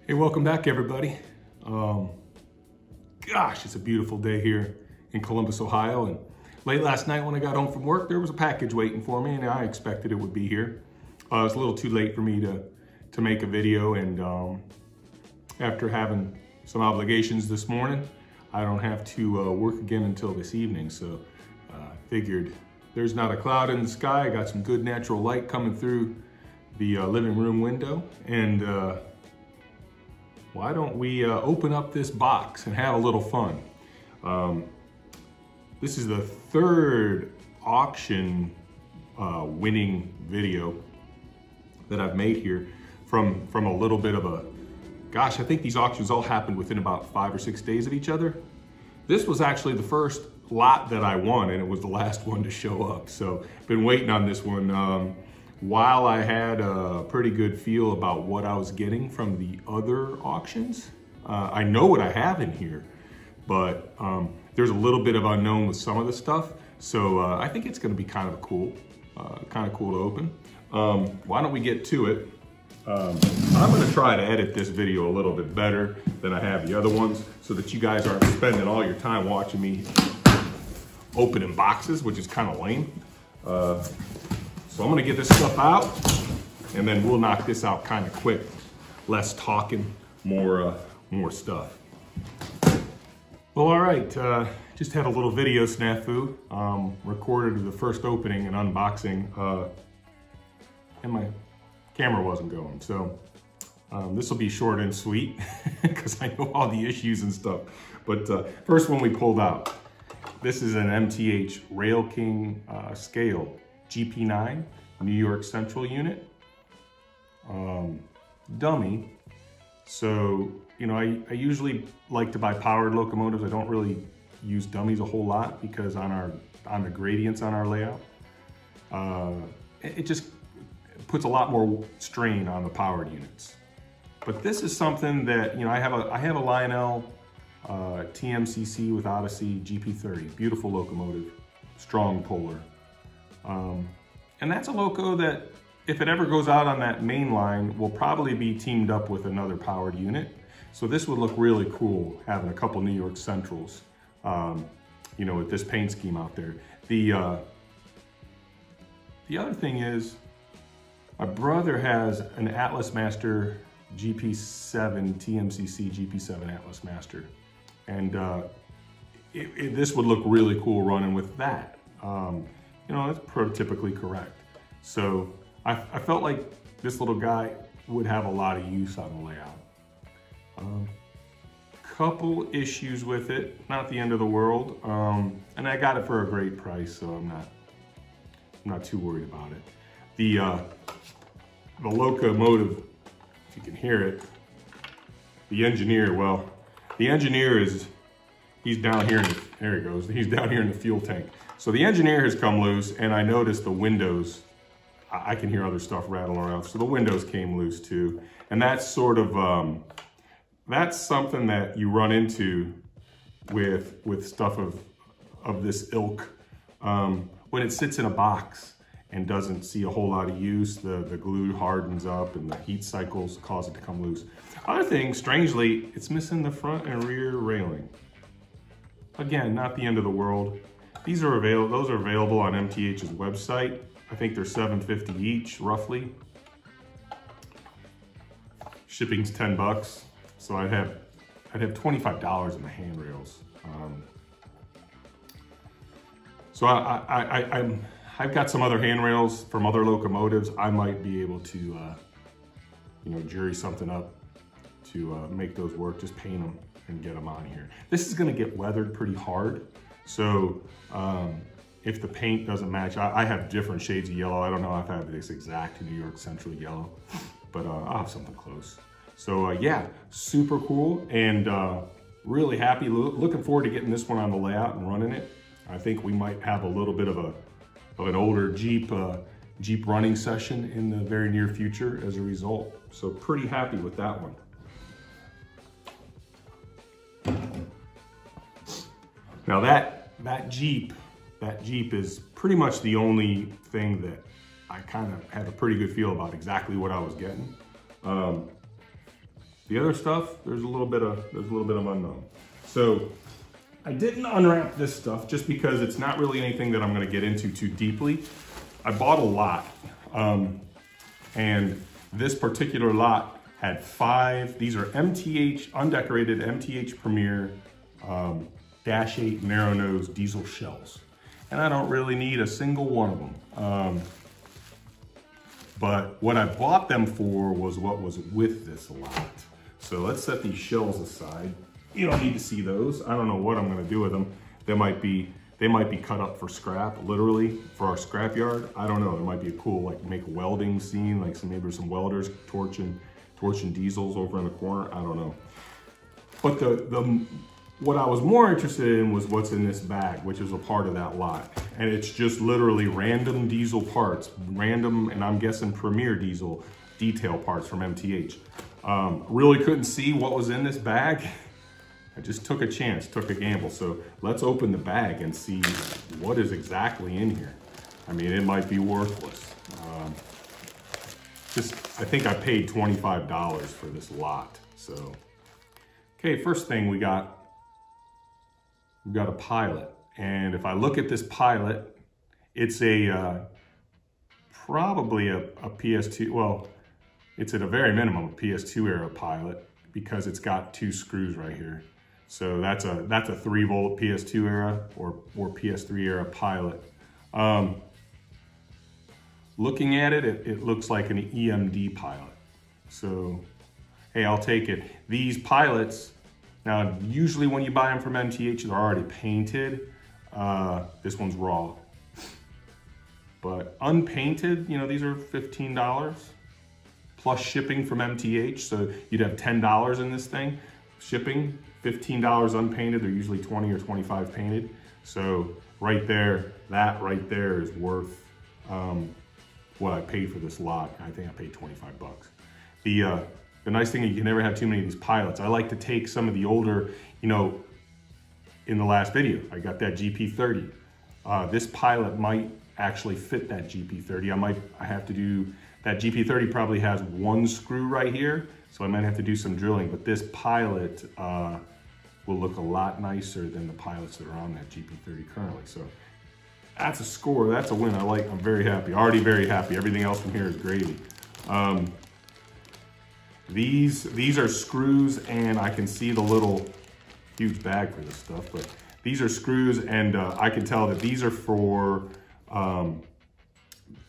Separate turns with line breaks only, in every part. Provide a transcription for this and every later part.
Hey, welcome back everybody. Gosh, it's a beautiful day here in Columbus, Ohio. And late last night when I got home from work, there was a package waiting for me and I expected it would be here. It was a little too late for me to make a video, and after having some obligations this morning, I don't have to work again until this evening. So figured there's not a cloud in the sky. I got some good natural light coming through the living room window, and why don't we open up this box and have a little fun. This is the third auction winning video that I've made here from a little bit of a, gosh, I think these auctions all happened within about 5 or 6 days of each other. This was actually the first lot that I won, and it was the last one to show up. So been waiting on this one. While I had a pretty good feel about what I was getting from the other auctions, I know what I have in here, but there's a little bit of unknown with some of the stuff. So I think it's gonna be kind of cool to open. Why don't we get to it? I'm gonna try to edit this video a little bit better than I have the other ones so that you guys aren't spending all your time watching me opening boxes, which is kind of lame. So I'm gonna get this stuff out and then we'll knock this out kind of quick. Less talking, more stuff. Well, all right, just had a little video snafu. Recorded the first opening and unboxing and my camera wasn't going. So this will be short and sweet because I know all the issues and stuff. But first one we pulled out. This is an MTH Rail King scale. GP9, New York Central unit, dummy. So, you know, I usually like to buy powered locomotives. I don't really use dummies a whole lot because on the gradients on our layout, it just puts a lot more strain on the powered units. But this is something that, you know, I have a Lionel TMCC with Odyssey GP30, beautiful locomotive, strong puller. And that's a Loco that, if it ever goes out on that main line, will probably be teamed up with another powered unit. So this would look really cool, having a couple New York Centrals, you know, with this paint scheme out there. The other thing is, my brother has an Atlas Master GP7 TMCC GP7 Atlas Master. And this would look really cool running with that. You know, that's prototypically correct. So I felt like this little guy would have a lot of use on the layout. Couple issues with it, not the end of the world. And I got it for a great price, so I'm not too worried about it. The locomotive, if you can hear it, the engineer, well, the engineer he's down here, there he goes, he's down here in the fuel tank. So the engineer has come loose, and I noticed the windows, I can hear other stuff rattling around, so the windows came loose too. And that's sort of, that's something that you run into with stuff of this ilk. When it sits in a box and doesn't see a whole lot of use, the glue hardens up and the heat cycles cause it to come loose. Other thing, strangely, it's missing the front and rear railing. Again, not the end of the world. These are available, those are available on MTH's website. I think they're $7.50 each, roughly. Shipping's 10 bucks. So I'd have $25 in the handrails. So I've got some other handrails from other locomotives. I might be able to, you know, jury something up to make those work, just paint them and get them on here. This is gonna get weathered pretty hard. So if the paint doesn't match, I have different shades of yellow. I don't know if I have this exact New York Central yellow, but I'll have something close. So yeah, super cool, and really happy. Looking forward to getting this one on the layout and running it. I think we might have a little bit of an older Jeep running session in the very near future as a result. So pretty happy with that one. Now that Jeep is pretty much the only thing that I kind of had a pretty good feel about exactly what I was getting. The other stuff, there's a little bit of unknown. So I didn't unwrap this stuff just because it's not really anything that I'm gonna get into too deeply. I bought a lot, and this particular lot had 5, these are MTH, undecorated MTH Premier Dash 8 narrow nose diesel shells. And I don't really need a single one of them. But what I bought them for was what was with this lot. So let's set these shells aside. You don't need to see those. I don't know what I'm gonna do with them. They might be cut up for scrap, literally, for our scrap yard. I don't know, there might be a cool, like, make a welding scene, like maybe some welders torching diesels over in the corner, I don't know. But what I was more interested in was what's in this bag, which is a part of that lot. And it's just literally random diesel parts, random, and I'm guessing Premier diesel detail parts from MTH. Really couldn't see what was in this bag. I just took a chance, took a gamble. So let's open the bag and see what is exactly in here. I mean, it might be worthless. I think I paid $25 for this lot. So, okay, first thing we've got a pilot. And if I look at this pilot, it's probably a PS2, well, it's at a very minimum a PS2 era pilot because it's got 2 screws right here. So that's a 3-volt PS2 era or PS3 era pilot. Looking at it, it looks like an EMD pilot. So, hey, I'll take it. These pilots, now usually when you buy them from MTH, they're already painted. This one's raw. But unpainted, you know, these are $15 plus shipping from MTH. So you'd have $10 in this thing. Shipping, $15 unpainted. They're usually 20 or 25 painted. So right there, that right there is worth what I paid for this lot. I think I paid 25 bucks. The nice thing is you can never have too many of these pilots. I like to take some of the older, you know, in the last video, I got that GP30. This pilot might actually fit that GP30. I have to do, that GP30 probably has 1 screw right here, so I might have to do some drilling, but this pilot will look a lot nicer than the pilots that are on that GP30 currently. So that's a score, that's a win. I'm very happy, already very happy. Everything else from here is gravy. These are screws, and I can see the little huge bag for this stuff, but these are screws, and I can tell that these are for,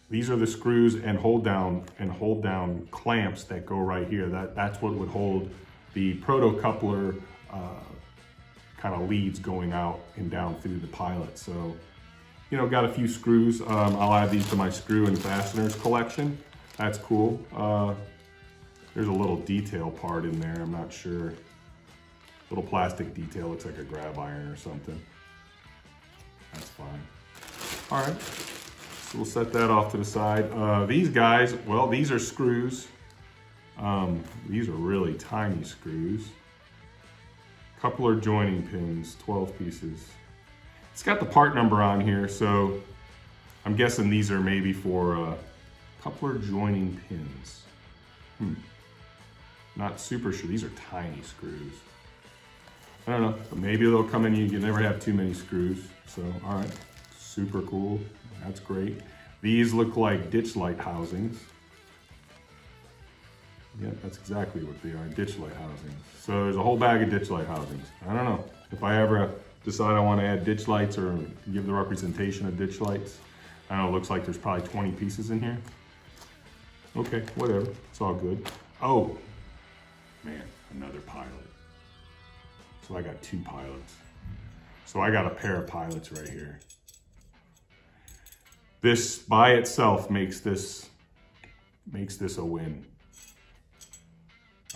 these are the screws and hold down clamps that go right here. That's what would hold the proto coupler kind of leads going out and down through the pilot. So, you know, got a few screws. I'll add these to my screw and fasteners collection. That's cool. There's a little detail part in there, I'm not sure. Little plastic detail, looks like a grab iron or something. That's fine. All right, so we'll set that off to the side. These guys, well, these are screws. These are really tiny screws. Coupler joining pins, 12 pieces. It's got the part number on here, so I'm guessing these are maybe for coupler joining pins. Not super sure, these are tiny screws. I don't know, but maybe they'll come in, you can never have too many screws. So, all right, super cool, that's great. These look like ditch light housings. Yeah, that's exactly what they are, ditch light housings. So there's a whole bag of ditch light housings. I don't know, if I ever decide I want to add ditch lights or give the representation of ditch lights, I don't know, it looks like there's probably 20 pieces in here. Okay, whatever, it's all good. Oh, man, another pilot. So I got 2 pilots. So I got a pair of pilots right here. This by itself makes this a win.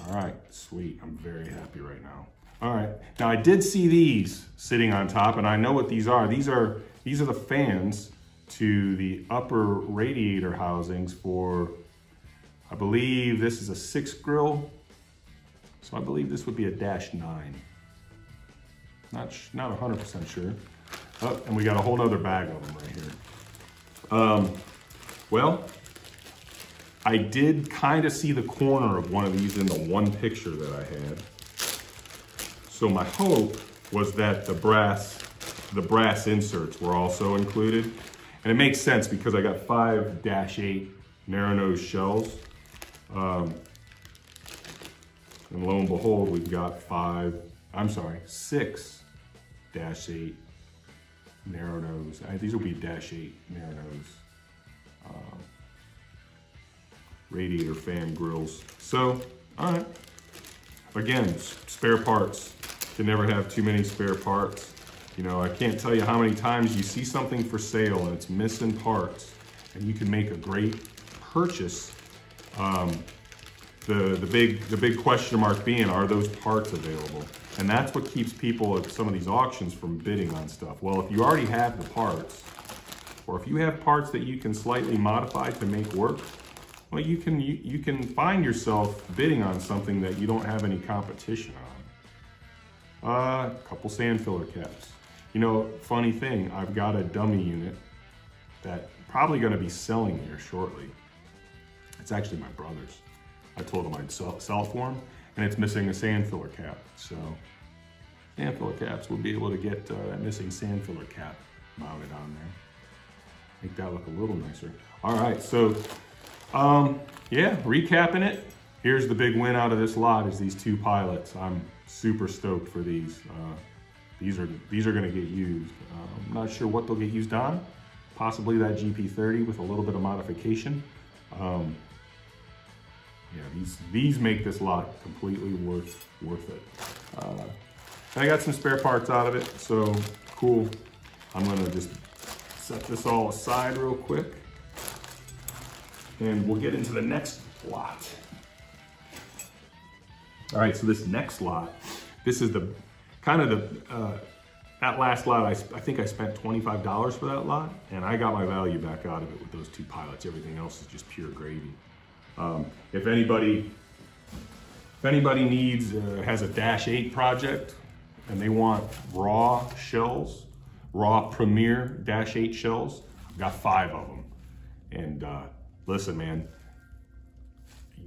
All right, sweet, I'm very happy right now. All right, now I did see these sitting on top, and I know what these are. These are the fans to the upper radiator housings for, I believe this is a 6 grill. So I believe this would be a -9. Not 100% sure. Oh, and we got a whole nother bag of them right here. Well, I did kind of see the corner of one of these in the one picture that I had. So my hope was that the brass inserts were also included. And it makes sense because I got 5-8 narrow nose shells. And lo and behold, we've got 6-8 narrow nose. These will be -8 narrow nose radiator fan grills. So, all right. Again, spare parts. Can never have too many spare parts. You know, I can't tell you how many times you see something for sale and it's missing parts, and you can make a great purchase. The big question mark being, are those parts available? And that's what keeps people at some of these auctions from bidding on stuff. Well, if you already have the parts, or if you have parts that you can slightly modify to make work, well, you can find yourself bidding on something that you don't have any competition on. A couple sand filler caps. You know, funny thing, I've got a dummy unit that probably going to be selling here shortly. It's actually my brother's. I told him I'd sell it for him, and it's missing a sand filler cap. So sand filler caps, we'll be able to get that missing sand filler cap mounted on there. Make that look a little nicer. All right, so yeah, recapping it. Here's the big win out of this lot is these 2 pilots. I'm super stoked for these. These are gonna get used. I'm not sure what they'll get used on. Possibly that GP30 with a little bit of modification. Yeah, these make this lot completely worth it. And I got some spare parts out of it, so cool. I'm gonna just set this all aside real quick, and we'll get into the next lot. All right, so this next lot, this is the kind of that last lot, I think I spent $25 for that lot, and I got my value back out of it with those 2 pilots. Everything else is just pure gravy. If anybody needs, has a -8 project and they want raw shells, raw Premier -8 shells, I've got 5 of them. And listen, man,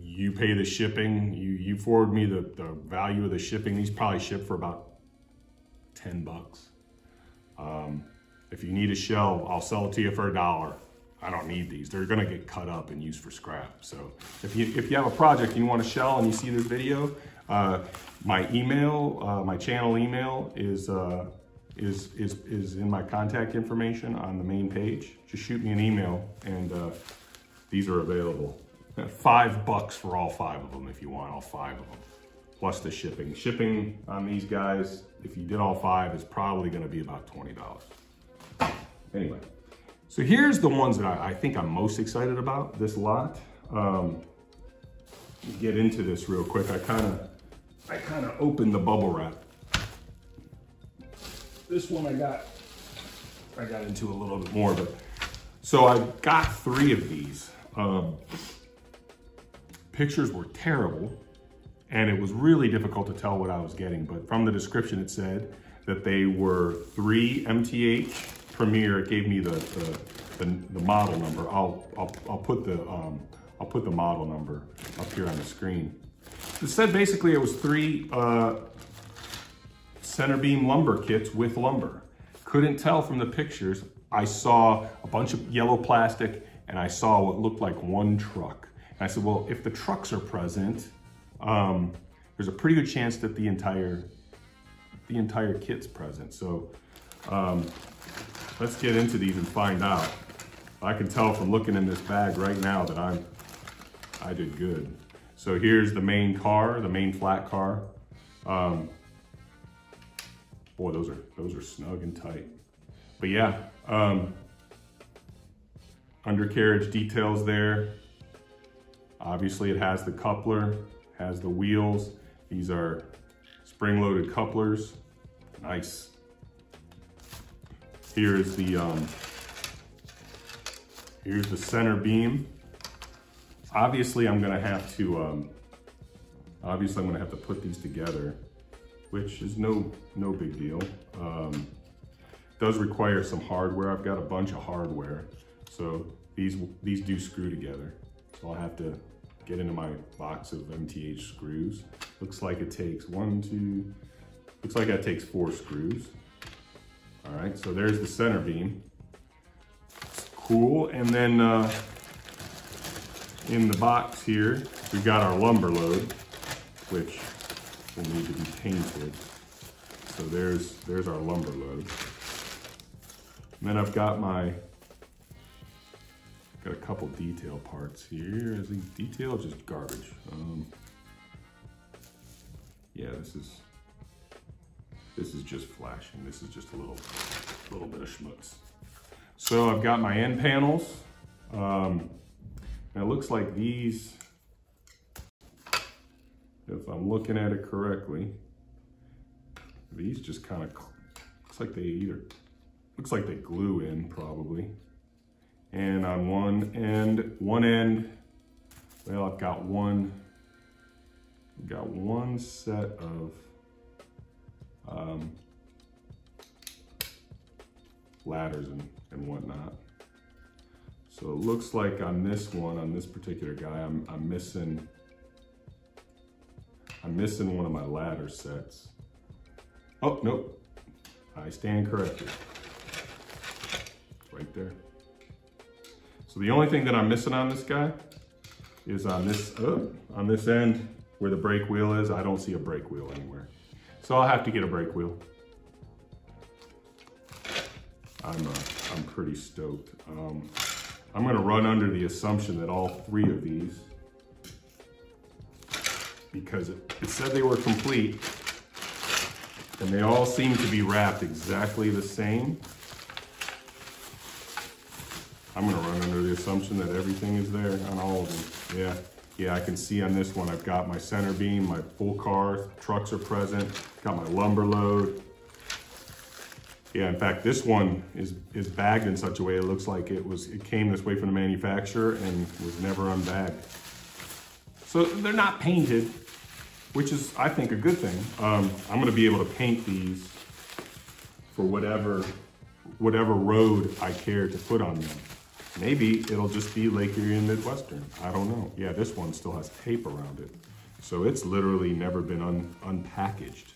you pay the shipping, you forward me the value of the shipping. These probably ship for about $10. If you need a shell, I'll sell it to you for $1. I don't need these. They're gonna get cut up and used for scrap. So if you have a project and you want a shell and you see this video, my email, my channel email is in my contact information on the main page. Just shoot me an email, and these are available. $5 for all 5 of them if you want all 5 of them, plus the shipping. Shipping on these guys, if you did all 5, is probably gonna be about $20. Anyway, so here's the ones that I think I'm most excited about, this lot. Get into this real quick. I kind of opened the bubble wrap. This one I got into a little bit more, but so I got 3 of these. Pictures were terrible, and it was really difficult to tell what I was getting, but from the description it said that they were 3 MTH Premier. It gave me the model number. I'll put the model number up here on the screen. It said basically it was 3 center beam lumber kits with lumber. Couldn't tell from the pictures. I saw a bunch of yellow plastic, and I saw what looked like 1 truck. And I said, well, if the trucks are present, there's a pretty good chance that the entire kit's present. So let's get into these and find out. I can tell from looking in this bag right now that I did good. So here's the main car, the main flat car. Boy, those are snug and tight. But yeah, undercarriage details there. Obviously it has the coupler, has the wheels. These are spring-loaded couplers. Nice. Here's the center beam. Obviously I'm gonna have to put these together, which is no big deal. Does require some hardware. I've got a bunch of hardware, so these do screw together. So I'll have to get into my box of MTH screws. Looks like it takes looks like that takes 4 screws. All right, so there's the center beam. It's cool, and then in the box here, we've got our lumber load, which will need to be painted. So there's our lumber load. And then I've got got a couple detail parts here. Is the detail just garbage? Yeah, this is just flashing. This is just a little bit of schmutz. So I've got my end panels. And it looks like these, if I'm looking at it correctly, these just kind of looks like they glue in probably. And on one end, well, I've got one set of ladders and whatnot. So it looks like on this one, on this particular guy, I'm missing one of my ladder sets. Oh, nope, I stand corrected. It's right there. So the only thing that I'm missing on this guy is on this end where the brake wheel is. I don't see a brake wheel anywhere. So I'll have to get a brake wheel. I'm pretty stoked. I'm gonna run under the assumption that all 3 of these, because it said they were complete, and they all seem to be wrapped exactly the same. I'm gonna run under the assumption that everything is there on all of them. Yeah, I can see on this one, I've got my center beam, my full car, trucks are present, got my lumber load. Yeah, in fact, this one is bagged in such a way it looks like it came this way from the manufacturer and was never unbagged. So they're not painted, which is, I think, a good thing. I'm gonna be able to paint these for whatever road I care to put on them. Maybe it'll just be Lake Erie and Midwestern. I don't know. Yeah, this one still has tape around it. So it's literally never been unpackaged.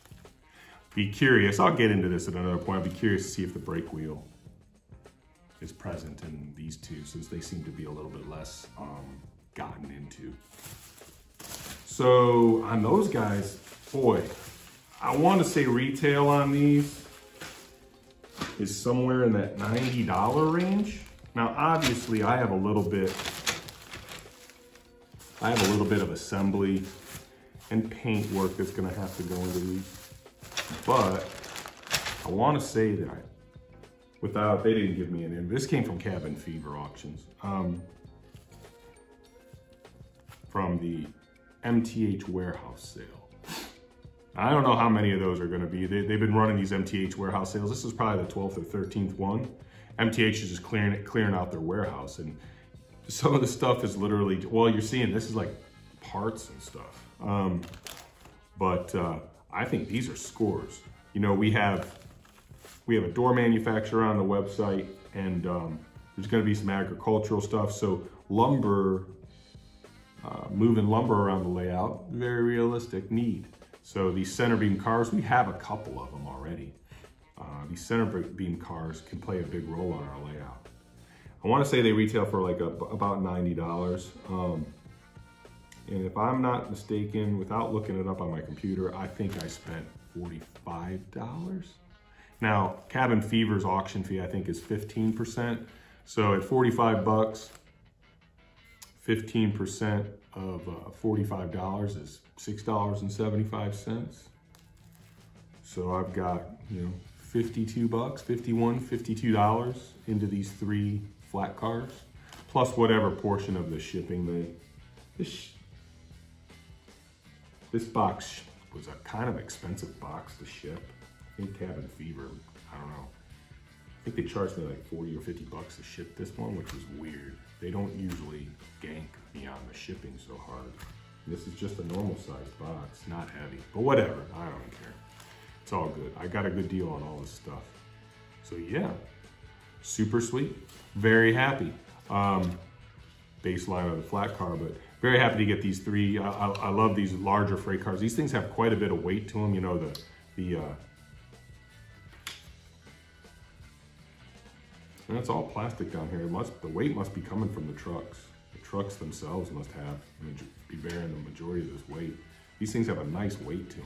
Be curious, I'll get into this at another point. I'll be curious to see if the brake wheel is present in these two, since they seem to be a little bit less gotten into. So on those guys, boy, I want to say retail on these is somewhere in that $90 range. Now, obviously, I have a little bit of assembly and paint work that's gonna have to go into these. But I want to say that they didn't give me an in. This came from Cabin Fever Auctions, from the MTH warehouse sale. I don't know how many of those are going to be. They've been running these MTH warehouse sales. This is probably the 12th or 13th one. MTH is just clearing out their warehouse, and some of the stuff is literally, well, you're seeing this is like parts and stuff. But I think these are scores. You know, we have a door manufacturer on the website, and there's going to be some agricultural stuff. So lumber, moving lumber around the layout, very realistic need. So these center beam cars, we have a couple of them already. These center beam cars can play a big role on our layout. I want to say they retail for like about $90. And if I'm not mistaken, without looking it up on my computer, I think I spent $45. Now, Cabin Fever's auction fee, I think, is 15%. So at 45 bucks, 15% of $45 is $6.75. So I've got, you know, 52 bucks, 51, $52 into these 3 flat cars, plus whatever portion of the shipping this box was a kind of expensive box to ship. I think Cabin Fever, I don't know. I think they charged me like 40 or 50 bucks to ship this one, which was weird. They don't usually gank me on the shipping so hard. This is just a normal sized box, not heavy, but whatever, I don't care. It's all good. I got a good deal on all this stuff. So yeah, super sweet, very happy. baseline of the flat car, but very happy to get these three. I love these larger freight cars. These things have quite a bit of weight to them. You know, and it's all plastic down here. The weight must be coming from the trucks. The trucks themselves must be bearing the majority of this weight. These things have a nice weight to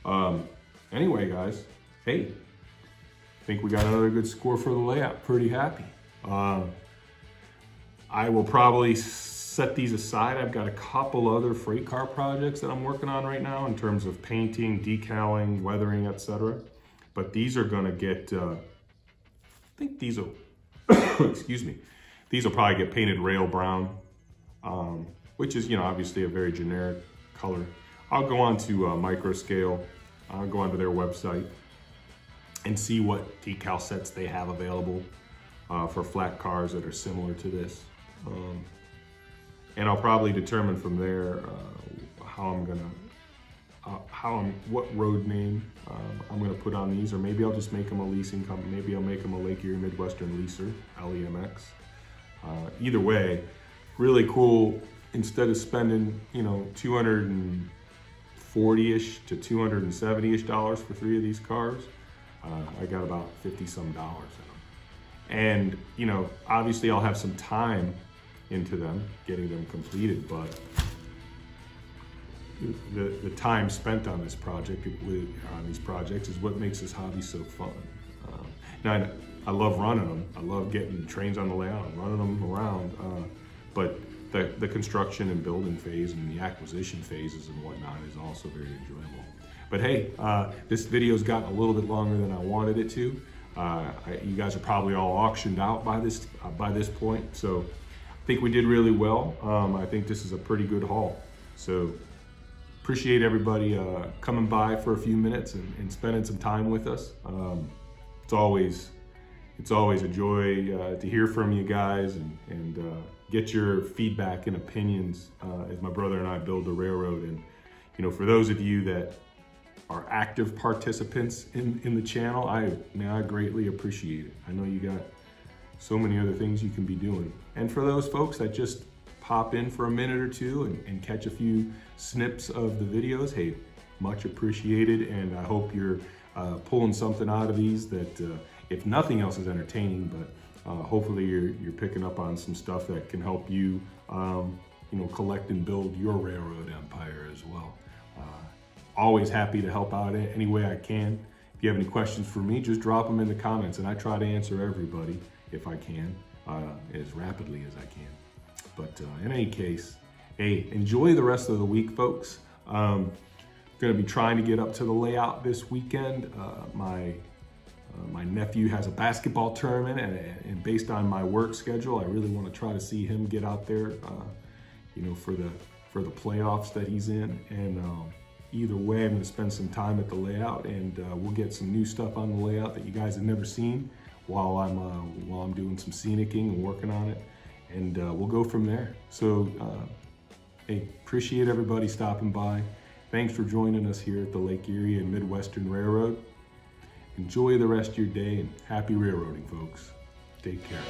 them. Anyway, guys, hey, I think we got another good score for the layout. Pretty happy. I will probably set these aside. I've got a couple other freight car projects that I'm working on right now in terms of painting, decaling, weathering, etc. But these are gonna get, I think these will, excuse me, these will probably get painted rail brown, which is, you know, obviously a very generic color. I'll go on to Microscale. I'll go onto their website and see what decal sets they have available for flat cars that are similar to this. And I'll probably determine from there what road name I'm gonna put on these, or maybe I'll just make them a leasing company. Maybe I'll make them a Lake Erie Midwestern Leaser, LEMX. Either way, really cool. Instead of spending, you know, $240-ish to $270-ish for three of these cars, I got about 50-some dollars in them. And, you know, obviously I'll have some time into them, getting them completed, but the time spent on this project, on these projects, is what makes this hobby so fun. Now, I love running them. I love getting trains on the layout and running them around, but the construction and building phase and the acquisition phases and whatnot is also very enjoyable. But hey, this video's gotten a little bit longer than I wanted it to. You guys are probably all auctioned out by this point, so I think we did really well. I think this is a pretty good haul. So appreciate everybody coming by for a few minutes and spending some time with us. It's always a joy to hear from you guys and get your feedback and opinions as my brother and I build the railroad. And, you know, for those of you that are active participants in the channel, I greatly appreciate it. I know you got so many other things you can be doing. And for those folks that just pop in for a minute or two and catch a few snips of the videos, hey, much appreciated. And I hope you're pulling something out of these that, if nothing else, is entertaining, but hopefully you're picking up on some stuff that can help you, you know, collect and build your railroad empire as well. Always happy to help out any way I can. If you have any questions for me, just drop them in the comments, and I try to answer everybody if I can, as rapidly as I can. But in any case, hey, enjoy the rest of the week, folks. Going to be trying to get up to the layout this weekend. My nephew has a basketball tournament, and based on my work schedule, I really want to try to see him get out there, you know, for the playoffs that he's in. And either way, I'm going to spend some time at the layout, and we'll get some new stuff on the layout that you guys have never seen while I'm doing some scenicking and working on it, and we'll go from there. So, hey, appreciate everybody stopping by. Thanks for joining us here at the Lake Erie and Midwestern Railroad. Enjoy the rest of your day, and happy railroading, folks. Take care.